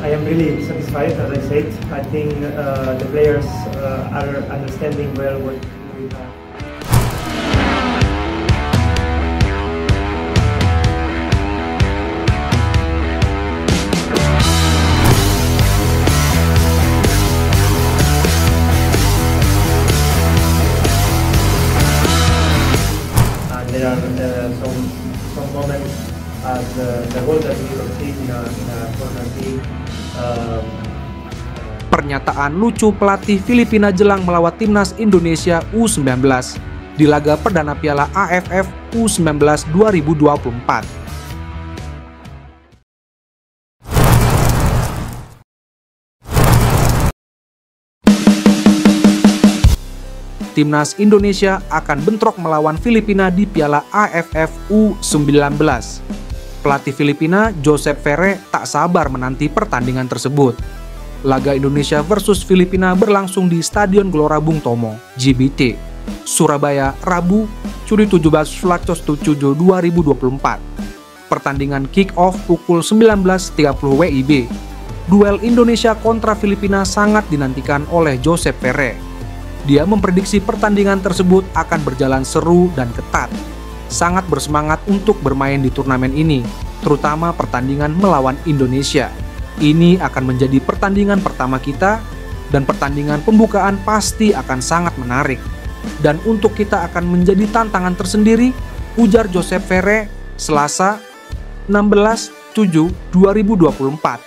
I am really satisfied, as I said. I think the players are understanding well what we have. There are some moments as the goal that we received in a corner kick. Pernyataan lucu pelatih Filipina jelang melawat timnas Indonesia U19 di laga perdana Piala AFF U19 2024. Timnas Indonesia akan bentrok melawan Filipina di Piala AFF U19. Pelatih Filipina, Josep Ferre, tak sabar menanti pertandingan tersebut. Laga Indonesia versus Filipina berlangsung di Stadion Gelora Bung Tomo, GBT, Surabaya, Rabu, Juli 17 2024. Pertandingan kick-off pukul 19.30 WIB. Duel Indonesia kontra Filipina sangat dinantikan oleh Josep Ferre. Dia memprediksi pertandingan tersebut akan berjalan seru dan ketat. Sangat bersemangat untuk bermain di turnamen ini, terutama pertandingan melawan Indonesia. Ini akan menjadi pertandingan pertama kita, dan pertandingan pembukaan pasti akan sangat menarik. Dan untuk kita akan menjadi tantangan tersendiri, ujar Josep Ferre, Selasa, 16/7/2024.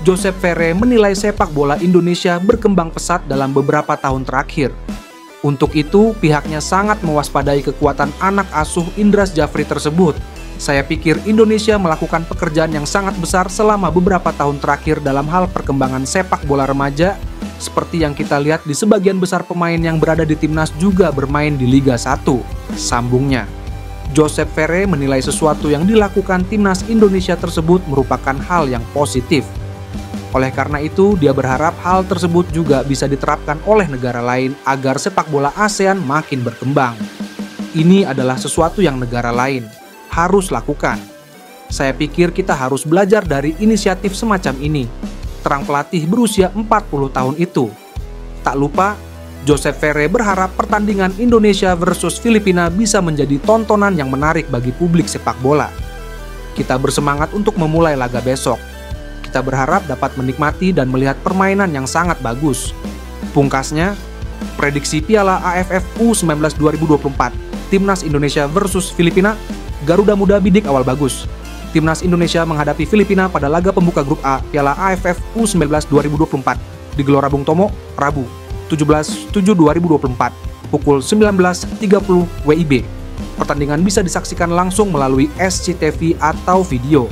Josep Ferre menilai sepak bola Indonesia berkembang pesat dalam beberapa tahun terakhir. Untuk itu, pihaknya sangat mewaspadai kekuatan anak asuh Indra Syafri tersebut. Saya pikir Indonesia melakukan pekerjaan yang sangat besar selama beberapa tahun terakhir dalam hal perkembangan sepak bola remaja, seperti yang kita lihat di sebagian besar pemain yang berada di timnas juga bermain di Liga 1, sambungnya. Josep Ferre menilai sesuatu yang dilakukan timnas Indonesia tersebut merupakan hal yang positif. Oleh karena itu, dia berharap hal tersebut juga bisa diterapkan oleh negara lain agar sepak bola ASEAN makin berkembang. Ini adalah sesuatu yang negara lain harus lakukan. Saya pikir kita harus belajar dari inisiatif semacam ini. Terang pelatih berusia 40 tahun itu. Tak lupa, Josep Ferre berharap pertandingan Indonesia versus Filipina bisa menjadi tontonan yang menarik bagi publik sepak bola. Kita bersemangat untuk memulai laga besok. Kita berharap dapat menikmati dan melihat permainan yang sangat bagus. Pungkasnya, prediksi Piala AFF U19 2024, Timnas Indonesia versus Filipina, Garuda Muda bidik awal bagus. Timnas Indonesia menghadapi Filipina pada laga pembuka grup A Piala AFF U19 2024 di Gelora Bung Tomo, Rabu, 17/7/2024, pukul 19.30 WIB. Pertandingan bisa disaksikan langsung melalui SCTV atau video.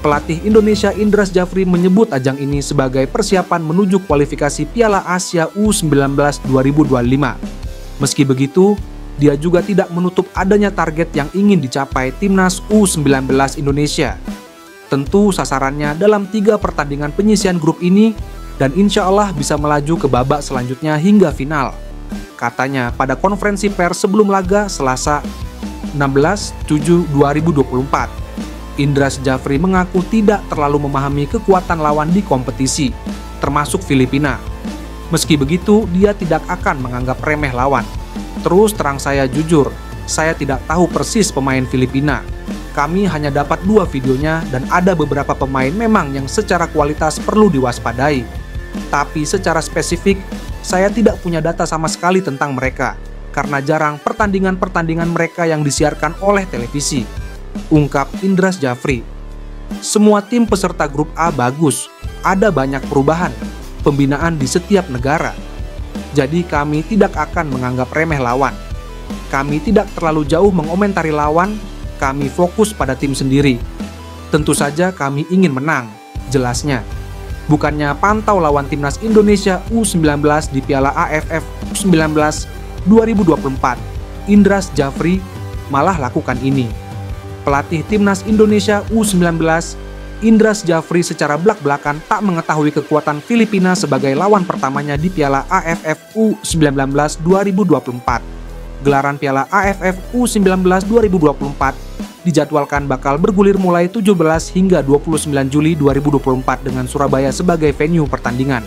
Pelatih Indonesia Indra Syafri menyebut ajang ini sebagai persiapan menuju kualifikasi Piala Asia U19 2025. Meski begitu, dia juga tidak menutup adanya target yang ingin dicapai Timnas U19 Indonesia. Tentu sasarannya dalam 3 pertandingan penyisian grup ini dan insya Allah bisa melaju ke babak selanjutnya hingga final. Katanya pada konferensi pers sebelum laga Selasa 16/7/2024. Indra Syafri mengaku tidak terlalu memahami kekuatan lawan di kompetisi, termasuk Filipina. Meski begitu, dia tidak akan menganggap remeh lawan. Terus terang saya jujur, saya tidak tahu persis pemain Filipina. Kami hanya dapat 2 videonya dan ada beberapa pemain memang yang secara kualitas perlu diwaspadai. Tapi secara spesifik, saya tidak punya data sama sekali tentang mereka, karena jarang pertandingan-pertandingan mereka yang disiarkan oleh televisi, ungkap Indra Syafri. Semua tim peserta grup A bagus, ada banyak perubahan, pembinaan di setiap negara. Jadi kami tidak akan menganggap remeh lawan. Kami tidak terlalu jauh mengomentari lawan, kami fokus pada tim sendiri. Tentu saja kami ingin menang, jelasnya. Bukannya pantau lawan timnas Indonesia U19 di Piala AFF U19 2024, Indra Syafri malah lakukan ini. Pelatih timnas Indonesia U19, Indra Syafri secara belak-belakan tak mengetahui kekuatan Filipina sebagai lawan pertamanya di Piala AFF U19 2024. Gelaran Piala AFF U19 2024 dijadwalkan bakal bergulir mulai 17 hingga 29 Juli 2024 dengan Surabaya sebagai venue pertandingan.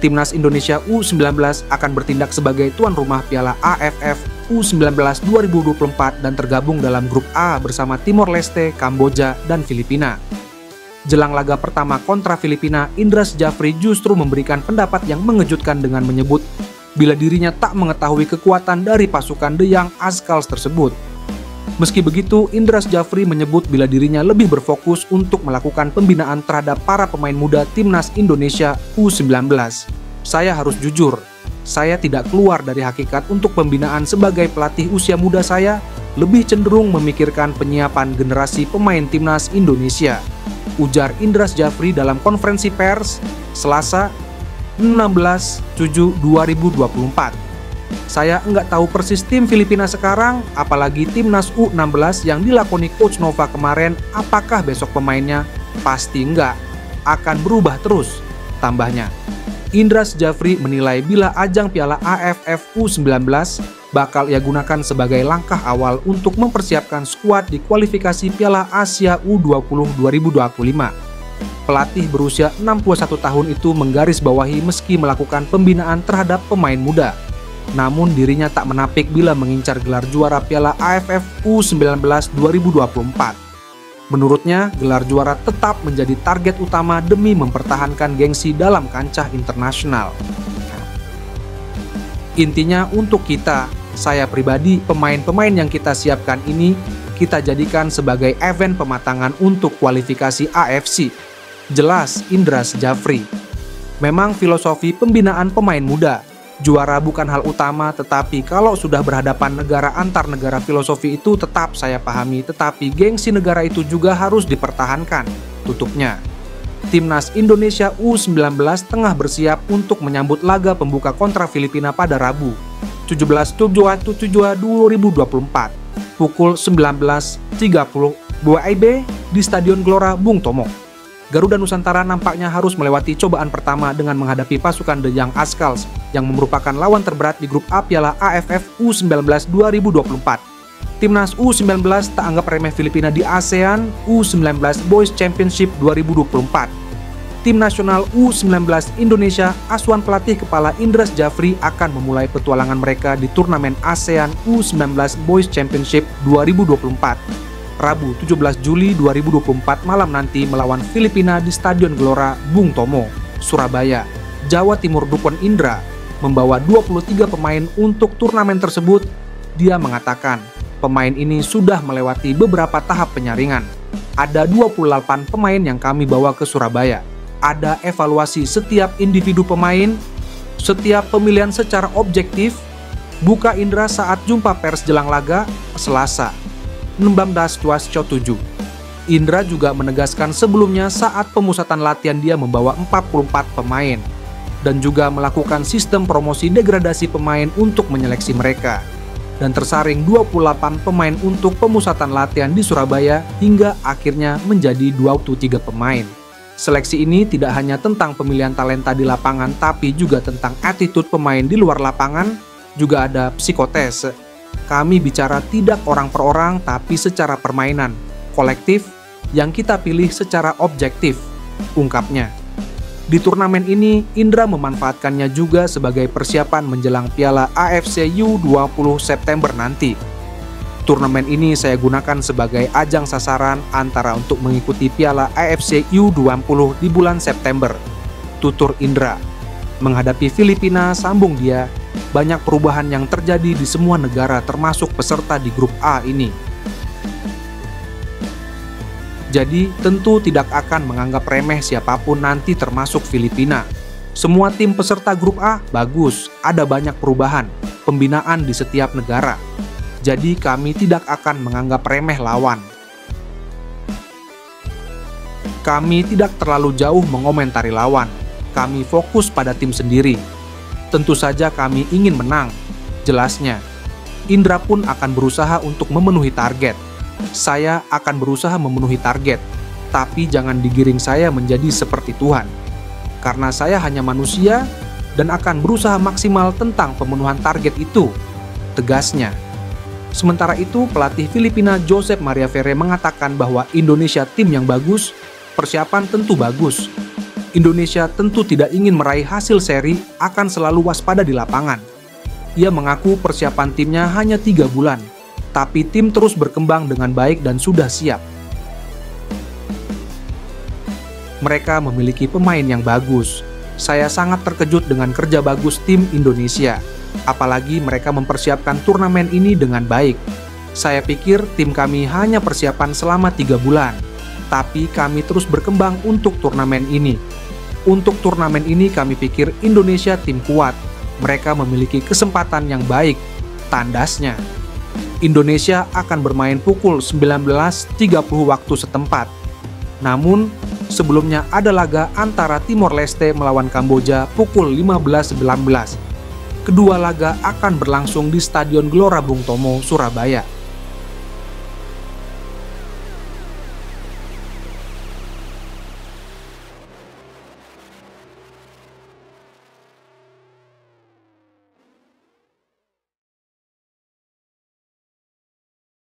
Timnas Indonesia U19 akan bertindak sebagai tuan rumah Piala AFF U19 2024 dan tergabung dalam grup A bersama Timor Leste, Kamboja, dan Filipina. Jelang laga pertama kontra Filipina, Indra Syafri justru memberikan pendapat yang mengejutkan dengan menyebut bila dirinya tak mengetahui kekuatan dari pasukan The Young Ascals tersebut. Meski begitu, Indra Syafri menyebut bila dirinya lebih berfokus untuk melakukan pembinaan terhadap para pemain muda Timnas Indonesia U19. Saya harus jujur, saya tidak keluar dari hakikat untuk pembinaan sebagai pelatih usia muda. Saya lebih cenderung memikirkan penyiapan generasi pemain Timnas Indonesia, ujar Indra Syafri dalam konferensi pers Selasa 16/7/2024. Saya nggak tahu persis tim Filipina sekarang, apalagi timnas U16 yang dilakoni Coach Nova kemarin, apakah besok pemainnya? Pasti nggak, akan berubah terus, tambahnya. Indra Syafri menilai bila ajang Piala AFF U19 bakal ia gunakan sebagai langkah awal untuk mempersiapkan skuad di kualifikasi Piala Asia U20 2025. Pelatih berusia 61 tahun itu menggarisbawahi meski melakukan pembinaan terhadap pemain muda, namun dirinya tak menapik bila mengincar gelar juara Piala AFF U19 2024. Menurutnya, gelar juara tetap menjadi target utama demi mempertahankan gengsi dalam kancah internasional. Intinya untuk kita, saya pribadi, pemain-pemain yang kita siapkan ini kita jadikan sebagai event pematangan untuk kualifikasi AFC. Jelas Indra Syafri. Memang filosofi pembinaan pemain muda, juara bukan hal utama, tetapi kalau sudah berhadapan negara antar negara, filosofi itu tetap saya pahami, tetapi gengsi negara itu juga harus dipertahankan, tutupnya. Timnas Indonesia U19 tengah bersiap untuk menyambut laga pembuka kontra Filipina pada Rabu, 17/7/2024, pukul 19.30 WIB di Stadion Gelora Bung Tomo. Garuda Nusantara nampaknya harus melewati cobaan pertama dengan menghadapi pasukan The Young Ascals yang merupakan lawan terberat di grup A Piala AFF U19 2024. Timnas U19 tak anggap remeh Filipina di ASEAN U19 Boys Championship 2024. Tim nasional U19 Indonesia, asuhan pelatih kepala Indra Syafri, akan memulai petualangan mereka di turnamen ASEAN U19 Boys Championship 2024. Rabu 17 Juli 2024 malam nanti melawan Filipina di Stadion Gelora Bung Tomo, Surabaya, Jawa Timur. Dukun Indra membawa 23 pemain untuk turnamen tersebut. Dia mengatakan, pemain ini sudah melewati beberapa tahap penyaringan. Ada 28 pemain yang kami bawa ke Surabaya. Ada evaluasi setiap individu pemain, setiap pemilihan secara objektif, buka Indra saat jumpa pers jelang laga Selasa 16/7. Indra juga menegaskan sebelumnya saat pemusatan latihan dia membawa 44 pemain dan juga melakukan sistem promosi degradasi pemain untuk menyeleksi mereka, dan tersaring 28 pemain untuk pemusatan latihan di Surabaya hingga akhirnya menjadi 23 pemain. Seleksi ini tidak hanya tentang pemilihan talenta di lapangan, tapi juga tentang attitude pemain di luar lapangan, juga ada psikotes. Kami bicara tidak orang per orang, tapi secara permainan, kolektif, yang kita pilih secara objektif, ungkapnya. Di turnamen ini, Indra memanfaatkannya juga sebagai persiapan menjelang Piala AFC U20 September nanti. Turnamen ini saya gunakan sebagai ajang sasaran antara untuk mengikuti Piala AFC U20 di bulan September, tutur Indra. Menghadapi Filipina, sambung dia, banyak perubahan yang terjadi di semua negara termasuk peserta di grup A ini. Jadi tentu tidak akan menganggap remeh siapapun nanti termasuk Filipina. Semua tim peserta grup A bagus, ada banyak perubahan, pembinaan di setiap negara. Jadi kami tidak akan menganggap remeh lawan. Kami tidak terlalu jauh mengomentari lawan. Kami fokus pada tim sendiri. Tentu saja kami ingin menang, jelasnya. Indra pun akan berusaha untuk memenuhi target. Saya akan berusaha memenuhi target, tapi jangan digiring saya menjadi seperti Tuhan. Karena saya hanya manusia dan akan berusaha maksimal tentang pemenuhan target itu, tegasnya. Sementara itu, pelatih Filipina Josep Maria Ferre mengatakan bahwa Indonesia tim yang bagus, persiapan tentu bagus. Indonesia tentu tidak ingin meraih hasil seri, akan selalu waspada di lapangan. Ia mengaku persiapan timnya hanya 3 bulan, tapi tim terus berkembang dengan baik dan sudah siap. Mereka memiliki pemain yang bagus. Saya sangat terkejut dengan kerja bagus tim Indonesia. Apalagi mereka mempersiapkan turnamen ini dengan baik. Saya pikir tim kami hanya persiapan selama 3 bulan, tapi kami terus berkembang untuk turnamen ini. Untuk turnamen ini kami pikir Indonesia tim kuat. Mereka memiliki kesempatan yang baik, tandasnya. Indonesia akan bermain pukul 19.30 waktu setempat. Namun, sebelumnya ada laga antara Timor Leste melawan Kamboja pukul 15.19. Kedua laga akan berlangsung di Stadion Gelora Bung Tomo, Surabaya.